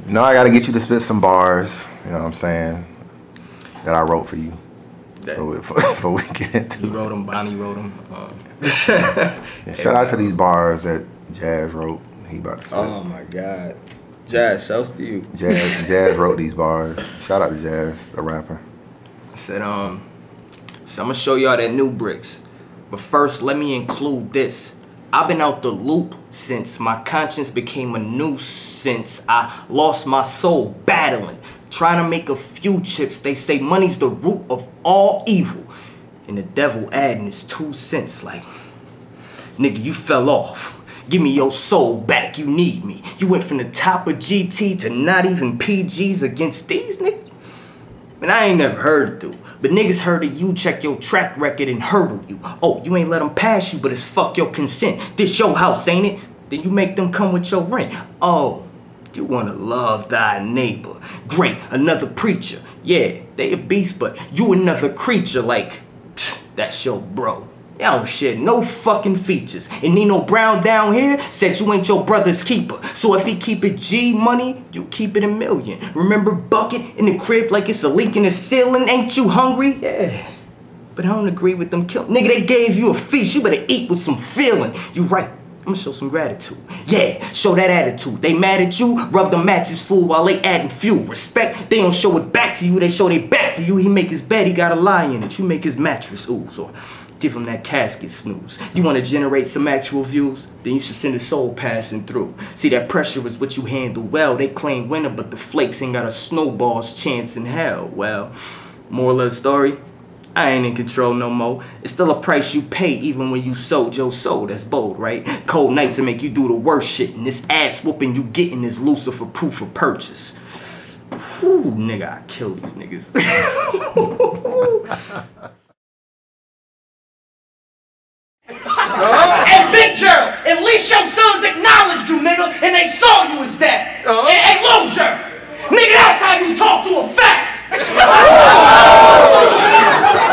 No, I gotta get you to spit some bars, you know what I'm saying, that I wrote for you. For we get into You wrote them, Bonnie wrote them. Yeah, shout out to these bars that Jazz wrote. He about to spit. Oh my God. Jazz, shouts to you. Jazz wrote these bars. Shout out to Jazz, the rapper. I said, so I'm gonna show y'all that new bricks. But first, let me include this. I've been out the loop since my conscience became a nuisance. I lost my soul battling, trying to make a few chips. They say money's the root of all evil. And the devil adding his 2 cents like, nigga, you fell off. Give me your soul back, you need me. You went from the top of GT to not even PGs against these niggas? Man, I ain't never heard it through. But niggas heard of you, check your track record and hurdle you. Oh, you ain't let them pass you, but it's fuck your consent. This your house, ain't it? Then you make them come with your rent. Oh, you wanna love thy neighbor. Great, another preacher. Yeah, they a beast, but you another creature like, that's your bro. Y'all don't share no fucking features. And Nino Brown down here said you ain't your brother's keeper. So if he keep it G money, you keep it a million. Remember bucket in the crib like it's a leak in the ceiling? Ain't you hungry? Yeah. But I don't agree with them kill. Nigga, they gave you a feast. You better eat with some feeling. You right. I'm gonna show some gratitude. Yeah, show that attitude. They mad at you, rub the matches full while they adding fuel. Respect, they don't show it back to you, they show they back to you. He make his bed, he got a lie in it. You make his mattress ooze or give him that casket snooze. You wanna generate some actual views? Then you should send a soul passing through. See, that pressure is what you handle well. They claim winner, but the flakes ain't got a snowball's chance in hell. Well, moral of the story, I ain't in control no more. It's still a price you pay even when you sold your soul. That's bold, right? Cold nights will make you do the worst shit, and this ass whooping you getting is Lucifer proof of purchase. Whew, nigga, I kill these niggas. Hey, Big Gerald, at least your sons acknowledged you, nigga, and they saw you as that. Hey, Lil Gerald, nigga, that's how you talk to a fact.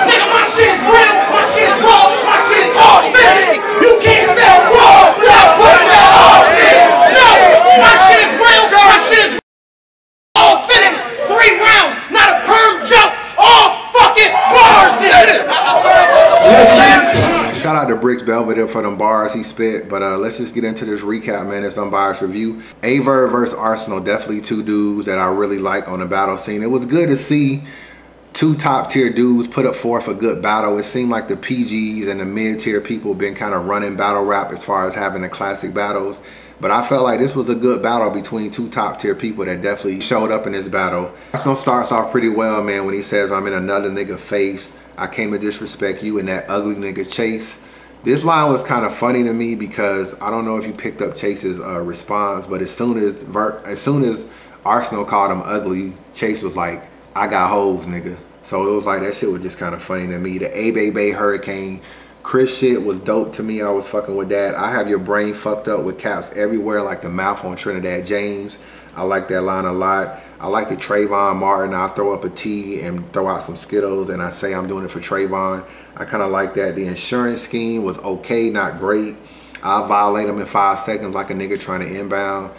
Nigga, my shit is real, my shit is raw, my shit is authentic. You can't spell raw without putting that authentic. No, my shit is real, my shit is authentic. 3 rounds, not a perm jump, all fucking bars in it. Shout out to Bricks Belvedere for them bars he spit, but let's just get into this recap, man. It's Unbiased review. AyeVerb versus Arsonal, definitely 2 dudes that I really like on the battle scene. It was good to see 2 top-tier dudes put up forth a good battle. It seemed like the PGs and the mid-tier people been kind of running battle rap as far as having the classic battles. But I felt like this was a good battle between 2 top-tier people that definitely showed up in this battle. Arsonal starts off pretty well, man, when he says, I'm in another nigga face. I came to disrespect you and that ugly nigga Chase. This line was kind of funny to me because I don't know if you picked up Chase's response, but as soon as Arsonal called him ugly, Chase was like, I got hoes, nigga. So it was like, that shit was just kind of funny to me. The Bay Hurricane Chris shit was dope to me. I was fucking with that. I have your brain fucked up with caps everywhere like the mouth on Trinidad James. I like that line a lot. I like the Trayvon Martin. I'll throw up a T and throw out some Skittles and I say I'm doing it for Trayvon. I kind of like that. The insurance scheme was okay, not great. I'll violate him in 5 seconds like a nigga trying to inbound.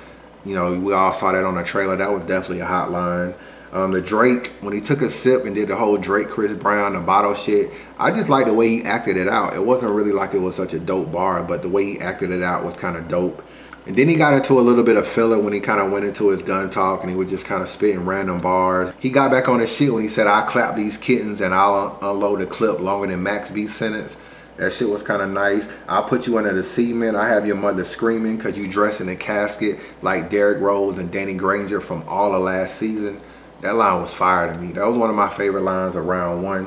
You know, we all saw that on the trailer. That was definitely a hot line. The Drake, when he took a sip and did the whole Drake, Chris Brown, the bottle shit, I just like the way he acted it out. It wasn't really like it was such a dope bar, but the way he acted it out was kind of dope. And then he got into a little bit of filler when he kind of went into his gun talk and he was just kind of spitting random bars. He got back on his shit when he said, I'll clap these kittens and I'll unload a clip longer than Max B's sentence. That shit was kind of nice. I'll put you under the cement. I have your mother screaming because you dress in a casket like Derrick Rose and Danny Granger from all of last season. That line was fire to me. That was one of my favorite lines of round 1.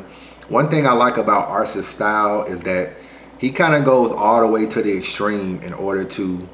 One thing I like about Ars's style is that he kind of goes all the way to the extreme in order to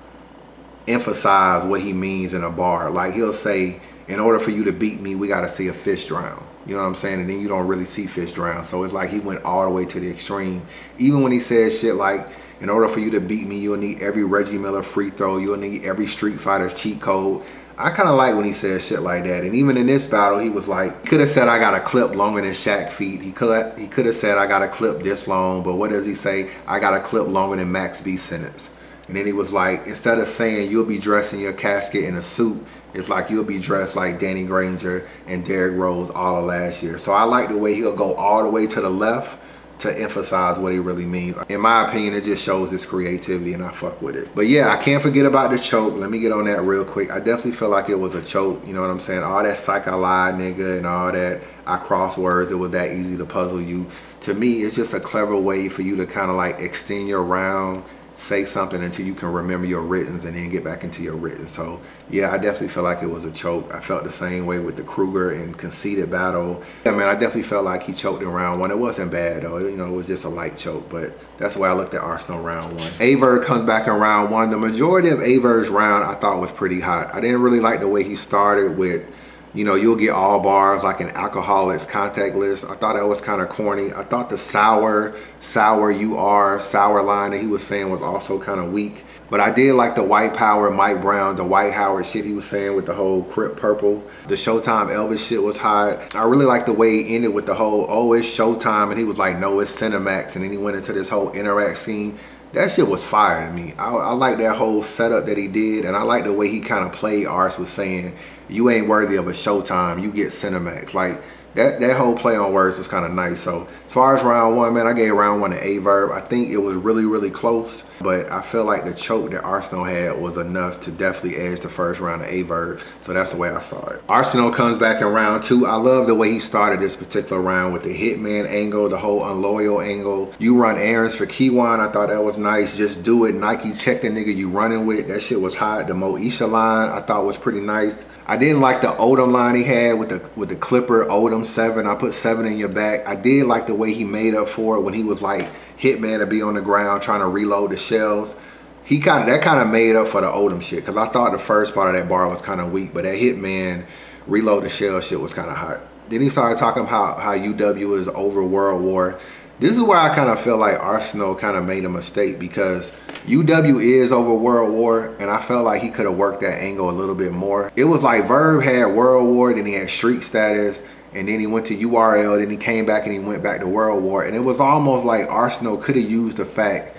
emphasize what he means in a bar. Like he'll say, in order for you to beat me, we got to see a fish drown. You know what I'm saying? And then you don't really see fish drown. So it's like he went all the way to the extreme. Even when he says shit like, in order for you to beat me, you'll need every Reggie Miller free throw. You'll need every Street Fighter's cheat code. I kind of like when he says shit like that. And even in this battle, he was like, he could have said I got a clip longer than Shaq feet. He could have said I got a clip this long. But what does he say? I got a clip longer than Max B's sentence. And then he was like, instead of saying you'll be dressing your casket in a suit, it's like you'll be dressed like Danny Granger and Derrick Rose all of last year. So I like the way he'll go all the way to the left to emphasize what he really means. In my opinion, it just shows his creativity, and I fuck with it. But yeah, I can't forget about the choke. Let me get on that real quick. I definitely feel like it was a choke, you know what I'm saying? All that psych I lied nigga and all that I cross words, it was that easy to puzzle you. To me, it's just a clever way for you to kind of like extend your round, say something until you can remember your writtens and then get back into your written. So yeah, I definitely feel like it was a choke. I felt the same way with the Kruger and Conceited battle. Yeah, man, I definitely felt like he choked in round one. It wasn't bad though, you know, it was just a light choke, but that's the way I looked at Arsonal round one. AyeVerb comes back in round one. The majority of AyeVerb's round I thought was pretty hot. I didn't really like the way he started with, you know, you'll get all bars like an alcoholics contact list. I thought that was kind of corny. I thought the sour you are, sour line that he was saying was also kind of weak. But I did like the white power, Mike Brown, the White Howard shit he was saying with the whole Crip Purple. The Showtime Elvis shit was hot. I really like the way he ended with the whole, oh, it's Showtime. And he was like, no, it's Cinemax. And then he went into this whole interact scene. That shit was fire to me. I like that whole setup that he did, and I like the way he kind of played Ars was saying, you ain't worthy of a Showtime, you get Cinemax. Like, that whole play on words was kind of nice. So as far as round one, man, I gave round one to AyeVerb. I think it was really, really close, but I feel like the choke that Arsonal had was enough to definitely edge the first round of AyeVerb. So that's the way I saw it. Arsonal comes back in round two. I love the way he started this particular round with the hitman angle, the whole unloyal angle. You run errands for Keywan. I thought that was nice. Just do it. Nike, check the nigga you running with. That shit was hot. The Moesha line I thought was pretty nice. I didn't like the Odom line he had with the Clipper Odom 7. I put 7 in your back. I did like the way he made up for it when he was like hitman to be on the ground trying to reload the shells. That kind of made up for the Odom shit, because I thought the first part of that bar was kind of weak, but that hitman reload the shell shit was kind of hot. Then he started talking about how UW is over World War. This is where I kind of feel like Arsonal kind of made a mistake, because UW is over World War, and I felt like he could have worked that angle a little bit more. It was like Verb had World War, then he had street status, and then he went to URL, then he came back and he went back to World War. And it was almost like Arsonal could have used the fact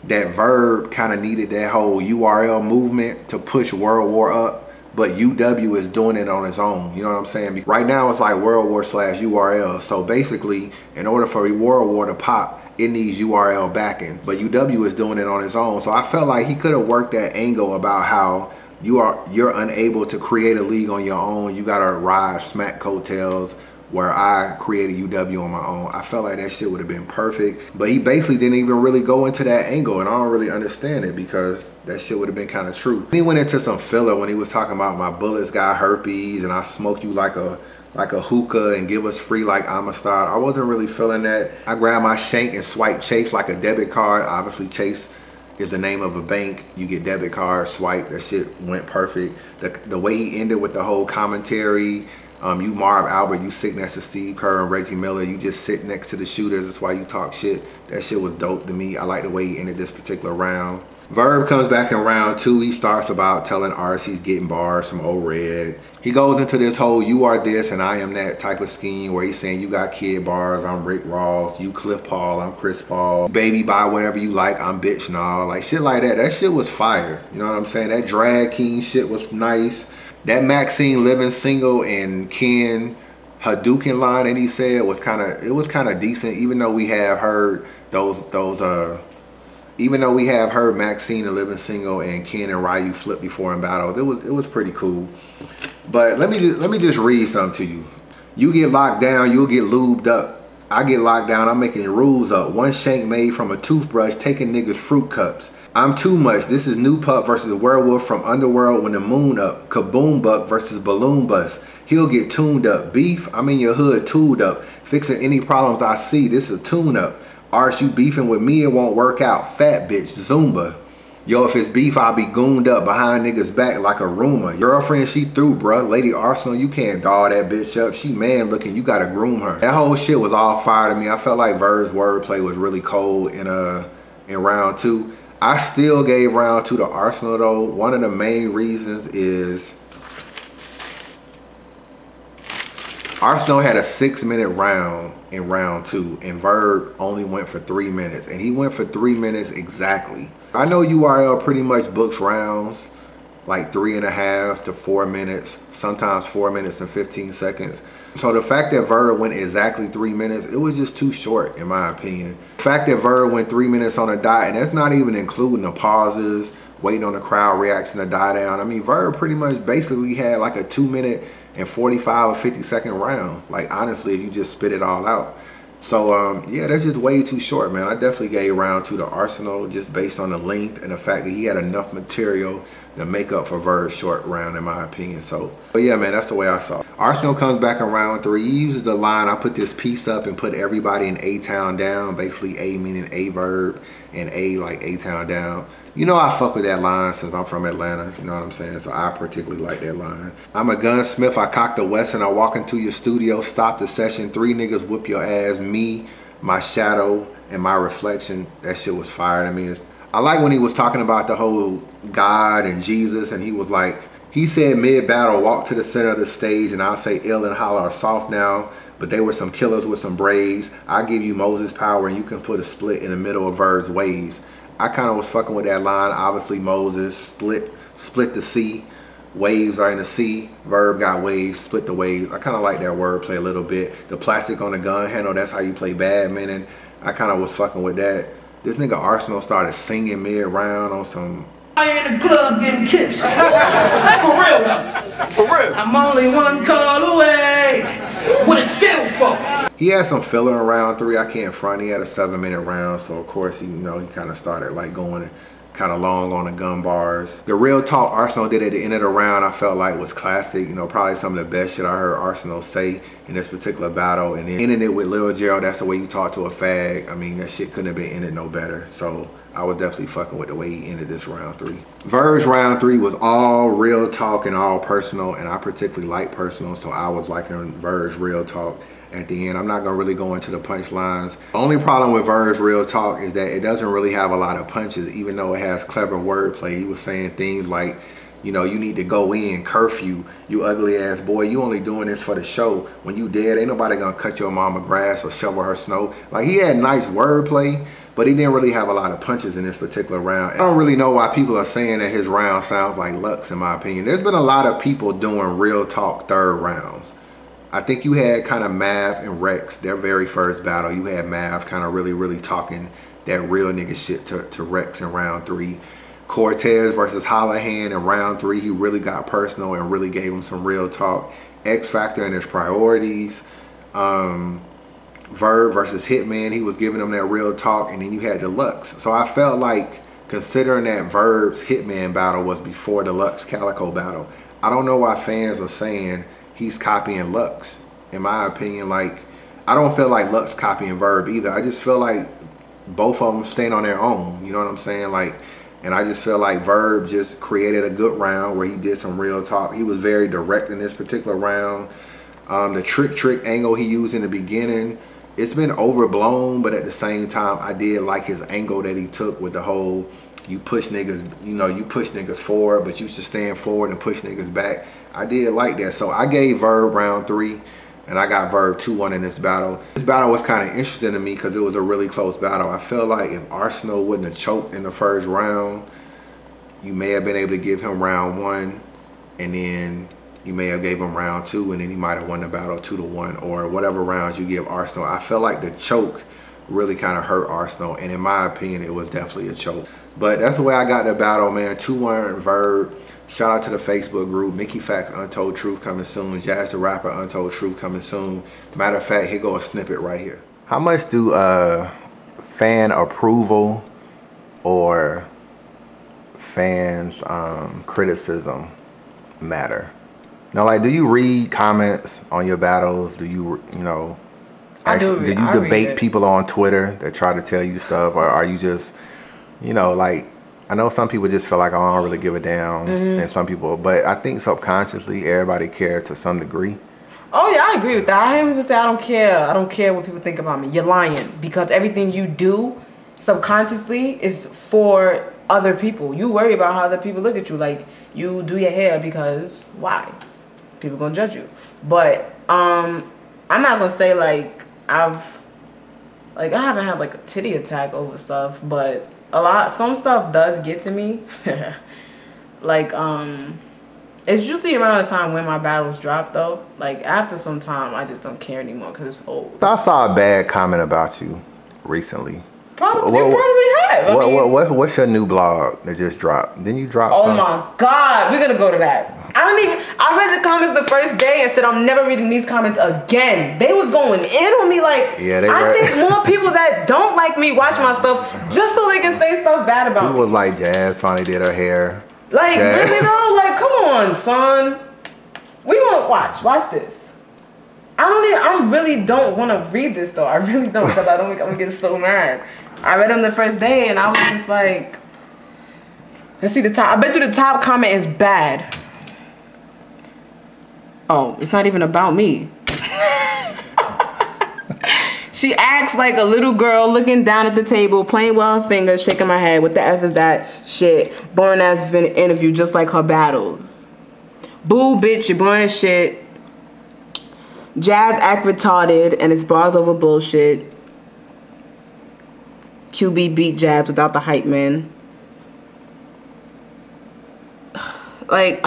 that Verb kind of needed that whole URL movement to push World War up, but UW is doing it on its own. You know what I'm saying? Right now it's like World War / URL. So basically, in order for World War to pop, it needs URL backing, but UW is doing it on its own. So I felt like he could have worked that angle about how you're unable to create a league on your own. You gotta ride smack coattails, where I created UW on my own. I felt like that shit would have been perfect, but he basically didn't even really go into that angle, and I don't really understand it, because that shit would have been kind of true. He went into some filler when he was talking about my bullets got herpes and I smoke you like a hookah and give us free like Amistad. I wasn't really feeling that. I grabbed my shank and swiped Chase like a debit card. Obviously Chase is the name of a bank. You get debit card, swipe, that shit went perfect. The way he ended with the whole commentary, you Marv Albert, you sit next to Steve Kerr and Reggie Miller, you just sit next to the shooters, that's why you talk shit. That shit was dope to me. I like the way he ended this particular round. Verb comes back in round two. He starts about telling Ars he's getting bars from Old Red. He goes into this whole you are this and I am that type of scheme, where he's saying you got kid bars, I'm Rick Ross, you Cliff Paul, I'm Chris Paul, baby buy whatever you like, I'm bitch and all, like shit like that. That shit was fire. You know what I'm saying? That drag king shit was nice. That Maxine living single and Ken Hadouken line that he said was kind of decent, even though we have heard even though we have heard Maxine and living single and Ken and Ryu flip before in battles. It was pretty cool. But let me just read something to you. You get locked down, you'll get lubed up. I get locked down, I'm making rules up. One shank made from a toothbrush, taking niggas fruit cups. I'm too much. This is New Pup versus Werewolf from Underworld when the moon up. Kaboom Buck versus Balloon Bust. He'll get tuned up. Beef, I'm in your hood tooled up. Fixing any problems I see, this is a tune up. Ars, you beefing with me, it won't work out. Fat bitch, Zumba. Yo, if it's beef, I'll be gooned up behind niggas back like a rumor. Girlfriend, she through, bruh. Lady Arsonal, you can't doll that bitch up. She man looking, you gotta groom her. That whole shit was all fire to me. I felt like Verb's wordplay was really cold in round two. I still gave round two to Arsonal though. One of the main reasons is Arsonal had a 6-minute round in round two, and Verb only went for 3 minutes, and he went for 3 minutes exactly. I know URL pretty much books rounds like 3.5 to 4 minutes, sometimes 4 minutes and 15 seconds. So the fact that Verb went exactly 3 minutes, it was just too short in my opinion. The fact that Verb went 3 minutes on a dot, and that's not even including the pauses, waiting on the crowd reaction to die down. I mean, Verb pretty much basically had like a 2 minute and 45 or 50 second round. Like honestly, if you just spit it all out. So yeah, that's just way too short, man. I definitely gave round 2 to Arsonal just based on the length and the fact that he had enough material to make up for Verb's short round in my opinion. So but yeah, man, that's the way I saw it. Arsonal comes back in round 3. He uses the line, I put this piece up and put everybody in A-Town down. Basically A meaning AyeVerb and A like A-Town down. You know I fuck with that line since I'm from Atlanta, you know what I'm saying? So I particularly like that line. I'm a gunsmith, I cock the West and I walk into your studio, stop the session, 3 niggas whoop your ass, me, my shadow, and my reflection. That shit was fire to me. I like when he was talking about the whole God and Jesus, and he was like, he said mid-battle, walk to the center of the stage and I'll say ill and holler are soft now, but they were some killers with some braids. I give you Moses power and you can put a split in the middle of Verb's waves. I kind of was fucking with that line. Obviously Moses split the sea. Waves are in the sea. Verb got waves, split the waves. I kind of like that wordplay a little bit. The plastic on the gun handle, that's how you play badminton. I kind of was fucking with that. This nigga Arsonal started singing mid-round on some... I in the club getting tips. For real though. For real. I'm only one call away. What it's still for. He had some filler in round 3. I can't front. He had a 7-minute round, so of course, you know, he kind of started like going kind of long on the gun bars. The real talk Arsonal did at the end of the round, I felt like was classic. You know, probably some of the best shit I heard Arsonal say in this particular battle. And then ending it with Lil Gerald, that's the way you talk to a fag. I mean, that shit couldn't have been ended no better. So I was definitely fucking with the way he ended this round 3. Verb's round 3 was all real talk and all personal, and I particularly like personal, so I was liking Verb's real talk at the end. I'm not gonna really go into the punchlines. The only problem with Verb's real talk is that it doesn't really have a lot of punches, even though it has clever wordplay. He was saying things like, you know, you need to go in, curfew, you ugly ass boy, you only doing this for the show. When you dead, ain't nobody gonna cut your mama grass or shovel her snow. Like, he had nice wordplay, but he didn't really have a lot of punches in this particular round. I don't really know why people are saying that his round sounds like Lux, in my opinion. There's been a lot of people doing real talk third rounds. I think you had kind of Mav and Rex, their very first battle. You had Mav kind of really talking that real nigga shit to Rex in round 3. Cortez versus Holohan in round 3, he really got personal and really gave him some real talk. X Factor and his priorities. Verb versus Hitman, he was giving him that real talk, and then you had Deluxe. So I felt like, considering that Verb's Hitman battle was before the Lux Calico battle, I don't know why fans are saying he's copying Lux. In my opinion, like, I don't feel like Lux copying Verb either. I just feel like both of them stand on their own, you know what I'm saying? Like, and I just feel like Verb just created a good round where he did some real talk. He was very direct in this particular round. The trick angle he used in the beginning, it's been overblown, but at the same time, I did like his angle that he took with the whole, you push niggas, you know, you push niggas forward, but you should stand forward and push niggas back. I did like that. So I gave Verb round 3, and I got Verb 2-1 in this battle. This battle was kind of interesting to me because it was a really close battle. I feel like if Arsonal wouldn't have choked in the first round, you may have been able to give him round 1, and then you may have gave him round 2, and then he might have won the battle 2-1, or whatever rounds you give Arsonal. I felt like the choke really kind of hurt Arsonal, and in my opinion, it was definitely a choke. But that's the way I got the battle, man. 2-1 Verb. Shout out to the Facebook group. Mickey Facts Untold Truth coming soon. Jazz the Rapper Untold Truth coming soon. Matter of fact, here go a snippet right here. How much do fan approval or fans criticism matter? Now, like, do you read comments on your battles? Do you, you know, actually, did you debate people on Twitter that try to tell you stuff, or are you just, you know, like, I know some people just feel like, oh, I don't really give a damn, and some people, but I think subconsciously everybody cares to some degree. Oh yeah, I agree with that. I hear people say, I don't care. I don't care what people think about me. You're lying, because everything you do subconsciously is for other people. You worry about how other people look at you. Like, you do your hair because why? People gonna judge you. But I'm not gonna say like I haven't had like a titty attack over stuff, but some stuff does get to me. Like, it's usually around the time when my battles drop, though. Like, after some time, I just don't care anymore because it's old. I saw a bad comment about you recently. Probably have. What's your new blog that just dropped? Didn't you drop Oh something? my God, we're gonna go to that. I read the comments the first day and said I'm never reading these comments again. They was going in on me like, yeah, I think more people that don't like me watch my stuff just so they can say stuff bad about me. People was like, Jazz finally did her hair. Like, Jazz. really though? Like, come on, son. We gonna watch this. I really don't want to read this though. I really don't, because I don't think I'm gonna get so mad. I read them the first day and I was just like, let's see the top. I bet you the top comment is bad. Oh, it's not even about me. She acts like a little girl looking down at the table, playing with her fingers, shaking my head. What the F is that shit? Boring ass interview, just like her battles. Boo, bitch, you're boring as shit. Jazz act retarded and it's bars over bullshit. QB beat Jazz without the hype man. Like,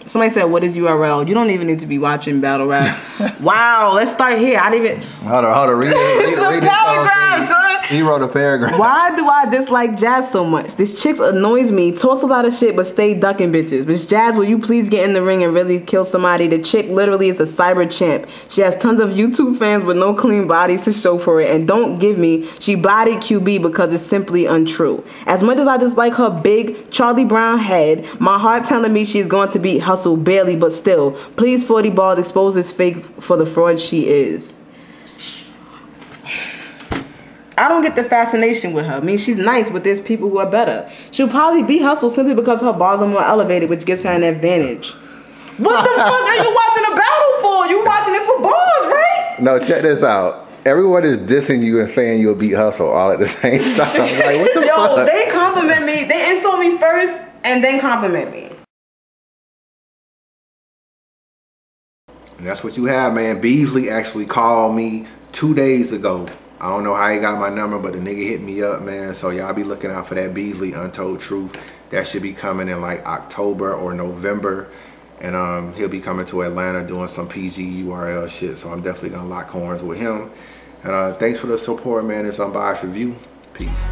somebody said, what is URL? You don't even need to be watching battle rap. Wow, let's start here. I didn't even... Hold on. Read Some paragraph, son. He wrote a paragraph. Why do I dislike Jazz so much? This chick annoys me, talks a lot of shit, but stay ducking bitches. Miss Jazz, will you please get in the ring and really kill somebody? The chick literally is a cyber champ. She has tons of YouTube fans with no clean bodies to show for it. And don't give me, she bodied QB because it's simply untrue. As much as I dislike her big Charlie Brown head, my heart telling me she's going to beat Hustle barely, but still. Please, 40 balls, expose this fake for the fraud she is. I don't get the fascination with her. I mean, she's nice, but there's people who are better. She'll probably beat Hustle simply because her bars are more elevated, which gives her an advantage. What the fuck are you watching a battle for? You watching it for bars, right? No, check this out. Everyone is dissing you and saying you'll beat Hustle all at the same time. Like, what the fuck? Yo, they compliment me. They insult me first and then compliment me. And that's what you have, man. Beasley actually called me 2 days ago. I don't know how he got my number, but the nigga hit me up, man. So y'all be looking out for that Beasley Untold Truth. That should be coming in like October or November. And he'll be coming to Atlanta doing some PG URL shit. So I'm definitely gonna lock horns with him. And thanks for the support, man. It's Unbiased Review. Peace.